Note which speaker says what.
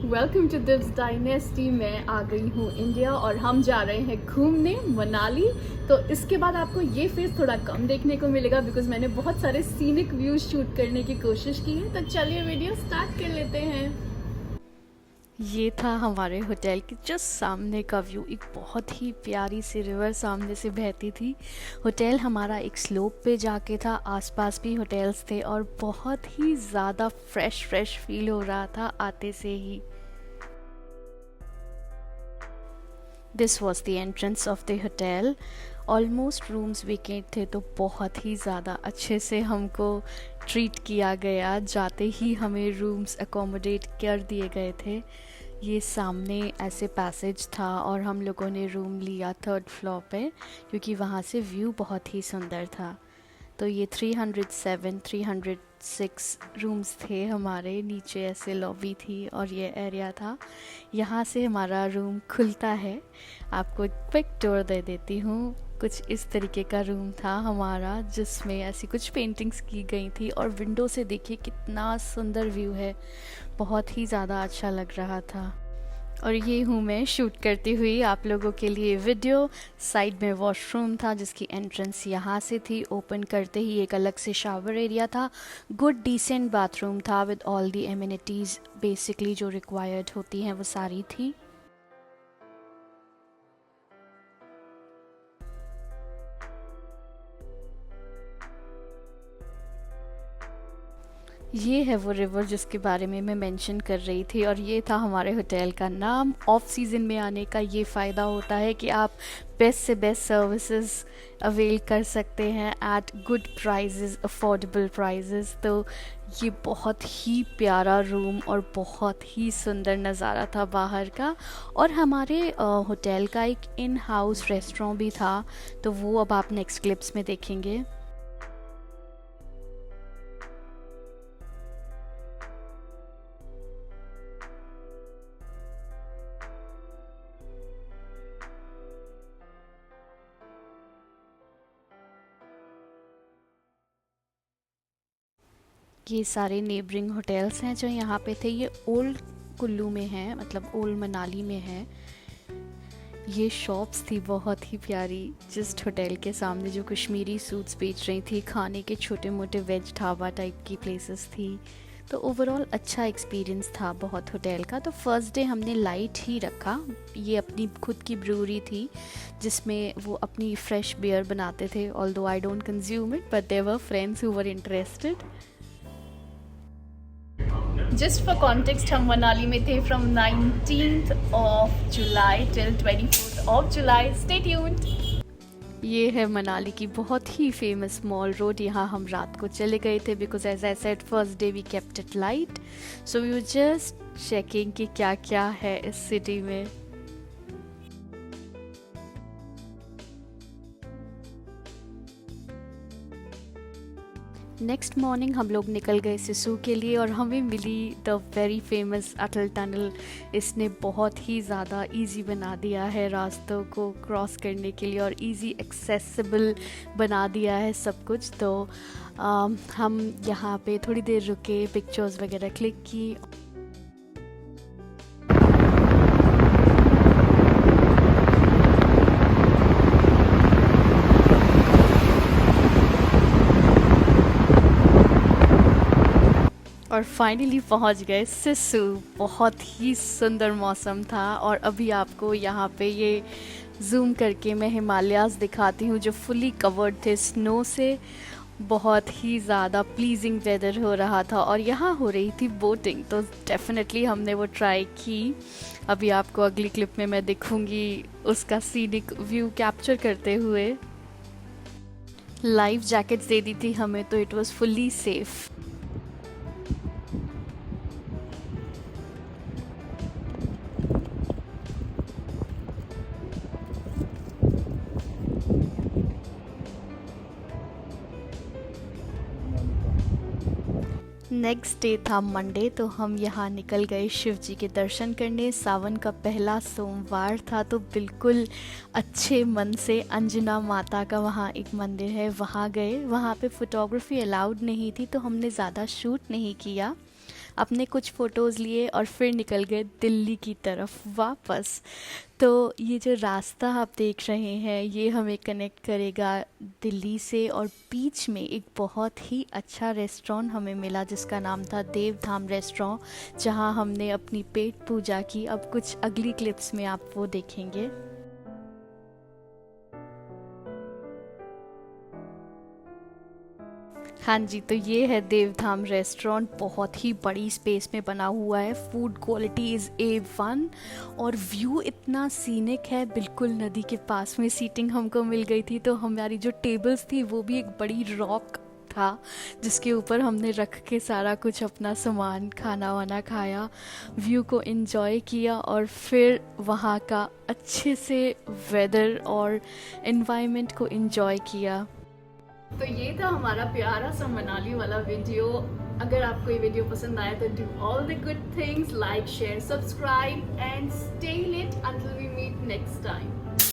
Speaker 1: Welcome to दिव्स dynasty. मैं आ गई हूँ इंडिया और हम जा रहे हैं घूमने मनाली। तो इसके बाद आपको ये फेस थोड़ा कम देखने को मिलेगा बिकॉज मैंने बहुत सारे सीनिक व्यूज शूट करने की कोशिश की है। तो चलिए वीडियो स्टार्ट कर लेते हैं।
Speaker 2: ये था हमारे होटल के जस्ट सामने का व्यू। एक बहुत ही प्यारी सी रिवर सामने से बहती थी। होटल हमारा एक स्लोप पे जाके था, आसपास भी होटल्स थे और बहुत ही ज़्यादा फ्रेश फील हो रहा था आते से ही। This was the entrance of the hotel. Almost rooms vacant थे तो बहुत ही ज़्यादा अच्छे से हमको ट्रीट किया गया। जाते ही हमें रूम्स अकोमोडेट कर दिए गए थे। ये सामने ऐसे पैसेज था और हम लोगों ने रूम लिया 3rd फ्लोर पे क्योंकि वहाँ से व्यू बहुत ही सुंदर था। तो ये 307 306 रूम्स थे हमारे। नीचे ऐसे लॉबी थी और ये एरिया था। यहाँ से हमारा रूम खुलता है। आपको क्विक टूर दे देती हूँ। कुछ इस तरीके का रूम था हमारा जिसमें ऐसी कुछ पेंटिंग्स की गई थी और विंडो से देखिए कितना सुंदर व्यू है। बहुत ही ज़्यादा अच्छा लग रहा था। और ये हूँ मैं शूट करती हुई आप लोगों के लिए वीडियो। साइड में वॉशरूम था जिसकी एंट्रेंस यहाँ से थी। ओपन करते ही एक अलग से शावर एरिया था। गुड डिसेंट बाथरूम था with all the amenities basically जो रिक्वायर्ड होती हैं वो सारी थी। ये है वो रिवर जिसके बारे में मैं मेंशन कर रही थी और ये था हमारे होटल का नाम। ऑफ सीज़न में आने का ये फ़ायदा होता है कि आप बेस्ट से बेस्ट सर्विसेज अवेल कर सकते हैं at good prices, affordable prices. तो ये बहुत ही प्यारा रूम और बहुत ही सुंदर नज़ारा था बाहर का। और हमारे होटल का एक इन हाउस रेस्टोरेंट भी था, तो वो अब आप नेक्स्ट क्लिप्स में देखेंगे। ये सारे नेबरिंग होटल्स हैं जो यहाँ पे थे। ये ओल्ड कुल्लू में है, मतलब ओल्ड मनाली में है। ये शॉप्स थी बहुत ही प्यारी। जस्ट होटल के सामने जो कश्मीरी सूट्स बेच रही थी, खाने के छोटे मोटे वेज ढाबा टाइप की प्लेसेस थी। तो ओवरऑल अच्छा एक्सपीरियंस था बहुत होटल का। तो फर्स्ट डे हमने लाइट ही रखा। ये अपनी खुद की ब्रूरी थी जिसमें वो अपनी फ्रेश बियर बनाते थे। Although I don't consume it but there were friends who were interested.
Speaker 1: Just for context, हम मनाली में थे from 19th of July till 24th of July. Stay tuned.
Speaker 2: ये है मनाली की बहुत ही फेमस मॉल रोड। यहाँ हम रात को चले गए थे because as I said first day we kept it light. So we were just checking कि क्या क्या है इस सिटी में। नेक्स्ट मॉर्निंग हम लोग निकल गए सिसु के लिए और हमें मिली the very famous Atal tunnel. इसने बहुत ही ज़्यादा इजी बना दिया है रास्तों को क्रॉस करने के लिए और इजी एक्सेसिबल बना दिया है सब कुछ। तो हम यहाँ पे थोड़ी देर रुके, पिक्चर्स वगैरह क्लिक की। और फाइनली पहुंच गए सिसु। बहुत ही सुंदर मौसम था और अभी आपको यहाँ पे ये जूम करके मैं हिमालयाज़ दिखाती हूँ जो फुली कवर्ड थे स्नो से। बहुत ही ज़्यादा प्लीजिंग वेदर हो रहा था और यहाँ हो रही थी बोटिंग, तो डेफिनेटली हमने वो ट्राई की। अभी आपको अगली क्लिप में मैं दिखूँगी उसका सीनिक व्यू कैप्चर करते हुए। लाइफ जैकेट्स दे दी थी हमें तो it was fully safe. Next day था मंडे, तो हम यहाँ निकल गए शिव जी के दर्शन करने। सावन का पहला सोमवार था तो बिल्कुल अच्छे मन से अंजना माता का वहाँ एक मंदिर है वहाँ गए। वहाँ पे फ़ोटोग्राफी अलाउड नहीं थी तो हमने ज़्यादा शूट नहीं किया। अपने कुछ फ़ोटोज़ लिए और फिर निकल गए दिल्ली की तरफ वापस। तो ये जो रास्ता आप देख रहे हैं ये हमें कनेक्ट करेगा दिल्ली से, और बीच में एक बहुत ही अच्छा रेस्टोरेंट हमें मिला जिसका नाम था देवधाम रेस्टोरेंट, जहां हमने अपनी पेट पूजा की। अब कुछ अगली क्लिप्स में आप वो देखेंगे। हाँ जी, तो ये है देवधाम रेस्टोरेंट, बहुत ही बड़ी स्पेस में बना हुआ है। फूड क्वालिटी इज़ A1 और व्यू इतना सीनिक है, बिल्कुल नदी के पास में सीटिंग हमको मिल गई थी। तो हमारी जो टेबल्स थी वो भी एक बड़ी रॉक था जिसके ऊपर हमने रख के सारा कुछ अपना सामान खाना वाना खाया, व्यू को एंजॉय किया और फिर वहाँ का अच्छे से वेदर और एनवायरनमेंट को एंजॉय किया।
Speaker 1: तो ये था हमारा प्यारा सा मनाली वाला वीडियो। अगर आपको ये वीडियो पसंद आया तो do all the good things, like share subscribe and stay late until we meet next time.